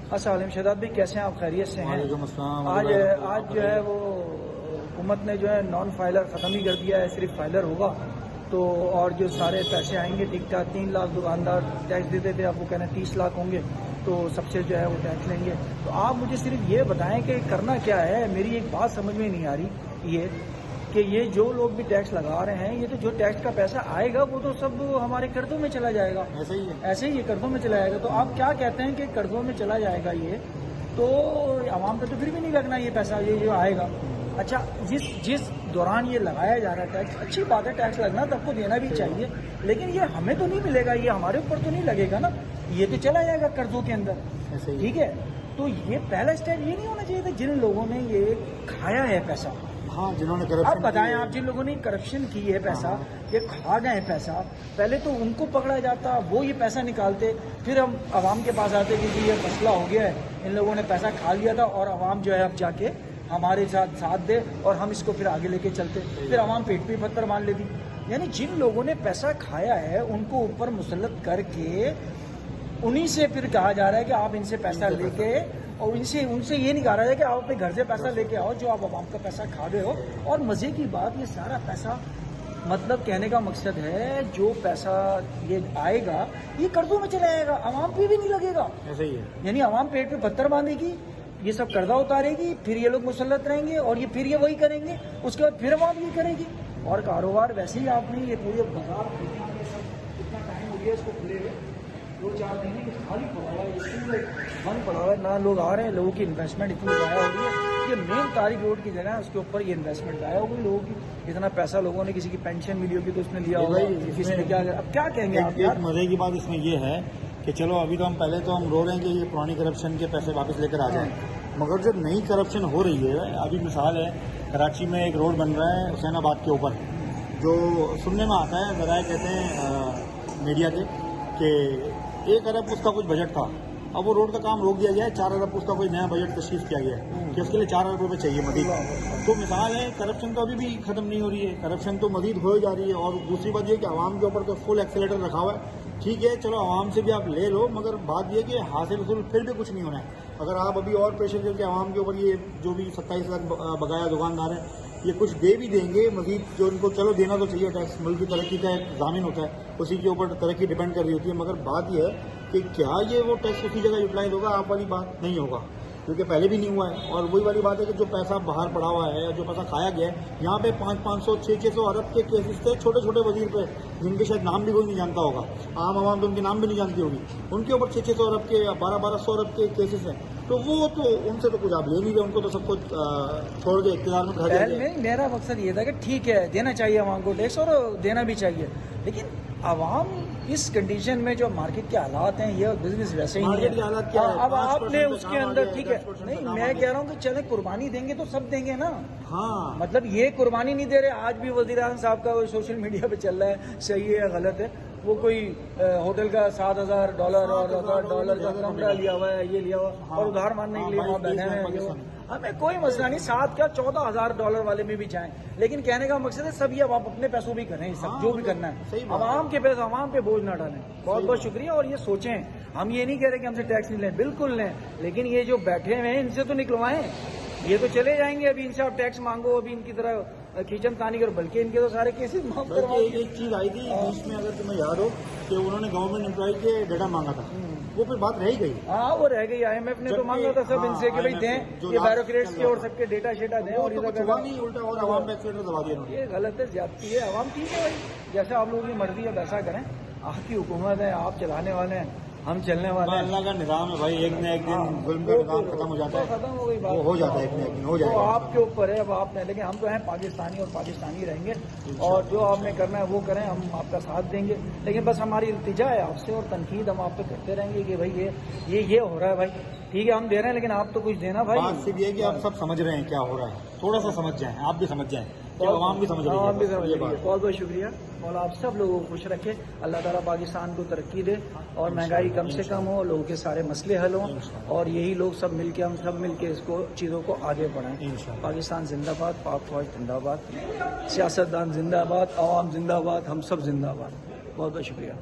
السلام علیکم شہزاد بھائی، کیسے ہیں آپ؟ خیریت سے ہیں؟ وعلیکم السلام۔ آج جو ہے وہ حکومت نے جو ہے نان فائلر ختم ہی کر دیا ہے، صرف فائلر ہوگا تو اور جو سارے پیسے آئیں گے ٹھیک ٹھاک 3 لاکھ دکاندار ٹیکس دیتے تھے، اب وہ کہنا 30 لاکھ ہوں گے تو سب سے جو ہے وہ ٹیکس لیں گے۔ تو آپ مجھے صرف یہ بتائیں کہ کرنا کیا ہے؟ میری ایک بات سمجھ میں نہیں آ رہی یہ کہ یہ جو لوگ بھی ٹیکس لگا رہے ہیں، یہ تو جو ٹیکس کا پیسہ آئے گا وہ تو سب ہمارے قرضوں میں چلا جائے گا، ایسے ہی یہ قرضوں میں چلا جائے گا۔ تو آپ کیا کہتے ہیں کہ قرضوں میں چلا جائے گا یہ تو عوام پہ تو پھر بھی نہیں لگنا یہ پیسہ، یہ جو آئے گا۔ اچھا، جس دوران یہ لگایا جا رہا ہے ٹیکس، اچھی بات ہے، ٹیکس لگنا تو آپ کو دینا بھی چاہیے، لیکن یہ ہمیں تو نہیں ملے گا، یہ ہمارے اوپر تو نہیں لگے گا نا، یہ تو چلا جائے گا قرضوں کے اندر، ٹھیک ہے؟ تو یہ پہلا اسٹیپ یہ نہیں ہونا چاہیے تھا جن لوگوں نے یہ کھایا ہے پیسہ؟ ہاں، جنہوں نے آپ بتائیں، آپ جن لوگوں نے کرپشن کی ہے پیسہ، یہ کھا گئے پیسہ، پہلے تو ان کو پکڑا جاتا، وہ یہ پیسہ نکالتے، پھر ہم عوام کے پاس آتے کہ یہ مسئلہ ہو گیا ہے، ان لوگوں نے پیسہ کھا لیا تھا اور عوام جو ہے اب جا کے ہمارے ساتھ دے اور ہم اس کو پھر آگے لے کے چلتے، پھر عوام پیٹ پہ پتھر مان لیتی۔ یعنی جن لوگوں نے پیسہ کھایا ہے ان کو اوپر مسلط کر کے انہی سے پھر کہا جا رہا ہے کہ آپ ان سے پیسہ لے کے، اور ان سے یہ نہیں کہا رہا ہے کہ آپ اپنے گھر سے پیسہ لے کے آؤ جو آپ عوام کا پیسہ کھا گئے ہو۔ اور مزے کی بات، یہ سارا پیسہ مطلب کہنے کا مقصد ہے جو پیسہ یہ آئے گا یہ قرضوں میں چلا جائے گا، عوام پہ بھی نہیں لگے گا، ایسے ہی ہے۔ یعنی عوام پیٹ پہ پتھر باندھے گی، یہ سب قرضہ اتارے گی، پھر یہ لوگ مسلط رہیں گے اور یہ پھر یہ وہی کریں گے، اس کے بعد پھر عوام یہ کرے گی، اور کاروبار ویسے ہی آپ نے یہ پورے بازار کتنا ٹائم ہو گیا اس کو کھلے ہوئے، 2-4 مہینے کی خالی پڑا ہوا ہے، اس لیے بند پڑا ہوا ہے، نہ لوگ آ رہے ہیں، لوگوں کی انویسٹمنٹ اتنی ضائع ہو گئی ہے، یہ مین تاریخ روڈ کی جگہ ہے، اس کے اوپر یہ انویسٹمنٹ ضائع ہو گئی لوگوں کی، اتنا پیسہ لوگوں نے، کسی کی پینشن ملی ہوگی تو اس نے لیا ہوگا، کسی نے کیا، اب کیا کہیں گے آپ؟ ایک مزے کی بات اس میں یہ ہے کہ چلو ابھی تو ہم پہلے تو ہم رو رہے ہیں کہ یہ پرانی کرپشن کے پیسے واپس لے کر آ جائیں، مگر جو نئی کرپشن ہو رہی ہے، ابھی مثال ہے کراچی میں ایک روڈ بن رہا ہے حسین آباد کے اوپر، جو سننے میں آتا ہے، ذرائع کہتے ہیں میڈیا کے کہ 1 ارب اس کا کچھ بجٹ تھا، اب وہ روڈ کا کام روک دیا گیا ہے، 4 ارب اس کا کوئی نیا بجٹ تشریف کیا گیا ہے کہ اس کے لیے 4 ارب روپے چاہیے مزید۔ تو مثال ہے کرپشن تو ابھی بھی ختم نہیں ہو رہی ہے، کرپشن تو مزید ہو جا رہی ہے، اور دوسری بات یہ کہ عوام کے اوپر تو فل ایکسیلیٹر رکھا ہوا ہے، ٹھیک ہے چلو عوام سے بھی آپ لے لو، مگر بات یہ کہ حاصل حصول پھر بھی کچھ نہیں ہونا ہے۔ اگر آپ ابھی اور پریشر کر کے عوام کے اوپر یہ جو بھی 27 لاکھ بقایا دکاندار ہیں یہ کچھ دے بھی دیں گے مزید، جو ان کو چلو دینا تو چاہیے، ٹیکس ملک کی ترقی کا ایک ضامن ہوتا ہے، اسی کے اوپر ترقی ڈیپینڈ کر رہی ہوتی ہے، مگر بات یہ ہے کہ کیا یہ وہ ٹیکس اسی جگہ یوٹیلائز ہوگا؟ آپ والی بات نہیں ہوگا، کیونکہ پہلے بھی نہیں ہوا ہے، اور وہی والی بات ہے کہ جو پیسہ باہر پڑا ہوا ہے، جو پیسہ کھایا گیا ہے، یہاں پہ 500 600 ارب کے کیسز تھے چھوٹے چھوٹے وزیر پہ، جن کے شاید نام بھی کوئی نہیں جانتا ہوگا، عام عوام تو ان کے نام بھی نہیں جانتی ہوگی، ان کے اوپر 600 ارب کے 1200 ارب کے کیسز ہیں، تو وہ تو ان سے تو کچھ آپ لے نہیں رہے، ان کو تو سب کچھ چھوڑ کے اقتدار میں کھڑا دیا گیا۔ میرا مقصد یہ تھا کہ ٹھیک ہے دینا چاہیے عوام کو ٹیکس، اور دینا بھی چاہیے، لیکن عوام اس کنڈیشن میں جو مارکیٹ کے حالات ہیں، یہ بزنس ویسے ہی نہیں ہے، اب آپ نے اس کے اندر ٹھیک ہے، نہیں میں کہہ رہا ہوں کہ چلے قربانی دیں گے تو سب دیں گے نا، ہاں مطلب یہ قربانی نہیں دے رہے۔ آج بھی وزیر اعظم صاحب کا سوشل میڈیا پہ چل رہا ہے، صحیح ہے غلط ہے، وہ کوئی ہوٹل کا $7,000 اور $1,000 کا کمرہ لیا ہوا ہے، یہ لیا ہوا اور ادھار ماننے کے لیے وہاں بیٹھے ہیں، ہمیں کوئی مسئلہ نہیں، 7 کا $14,000 والے میں بھی جائیں، لیکن کہنے کا مقصد ہے سب یہ آپ اپنے پیسوں بھی کریں، سب جو بھی کرنا ہے عوام کے پیسے عوام پہ بوجھ نہ ڈالیں۔ بہت بہت شکریہ، اور یہ سوچیں، ہم یہ نہیں کہہ رہے کہ ہم سے ٹیکس نہیں لیں، بالکل لیں، لیکن یہ جو بیٹھے ہوئے ہیں ان سے تو نکلوائیں، یہ تو چلے جائیں گے، ابھی ان سے آپ ٹیکس مانگو، ابھی ان کی طرح کھینچن تانی کرو، بلکہ ان کے تو سارے کیسز معاف کروا۔ ایک چیز آئی تھی بیچ میں، اگر تمہیں یاد ہو کہ انہوں نے گورنمنٹ امپلائی کے ڈیٹا مانگا تھا، وہ پھر بات رہ گئی، ہاں وہ رہ گئی، IMF نے تو مانگا تھا سب ان سے کہ بھائی دیں، یہ بیوروکریٹس کے اور سب کے ڈیٹا شیٹا دیں، اور الٹا اور عوام پہ دبا دیا، یہ غلط ہے، زیادتی ہے، عوام ٹھیک ہے بھائی، جیسا آپ لوگوں کی مرضی ہے ویسا کریں، آپ کی حکومت ہے، آپ چلانے والے ہیں، ہم چلنے والے ہیں، اللہ کا نظام ہے بھائی، ایک نہ ایک دن ظلم کا نظام ختم ہو جاتا ہے، ختم ہو گئی بات، وہ ہو جاتا ہے ایک نہ ایک دن ہو جائے گا، آپ کے اوپر ہے، اب آپ نے، لیکن ہم تو ہیں پاکستانی اور پاکستانی رہیں گے، اور جو آپ نے کرنا ہے وہ کریں، ہم آپ کا ساتھ دیں گے، لیکن بس ہماری التجا ہے آپ سے، اور تنقید ہم آپ پہ کرتے رہیں گے کہ بھائی یہ ہو رہا ہے بھائی، ٹھیک ہے ہم دے رہے ہیں لیکن آپ تو کچھ دینا بھائی۔ بات صرف یہ ہے کہ آپ سب سمجھ رہے ہیں کیا ہو رہا ہے، تھوڑا سا سمجھ جائیں، آپ بھی سمجھ جائیں، عوام بھی سمجھ رہی ہے، بہت بہت شکریہ، مولا آپ سب لوگوں کو خوش رکھے، اللہ تعالیٰ پاکستان کو ترقی دے، اور مہنگائی کم سے کم ہو، لوگوں کے سارے مسئلے حل ہوں، اور یہی لوگ سب مل کے، ہم سب مل کے اس کو چیزوں کو آگے بڑھائیں۔ پاکستان زندہ باد، پاک فوج زندہ باد، سیاستدان زندہ باد، عوام زندہ باد، ہم سب زندہ باد، بہت بہت شکریہ۔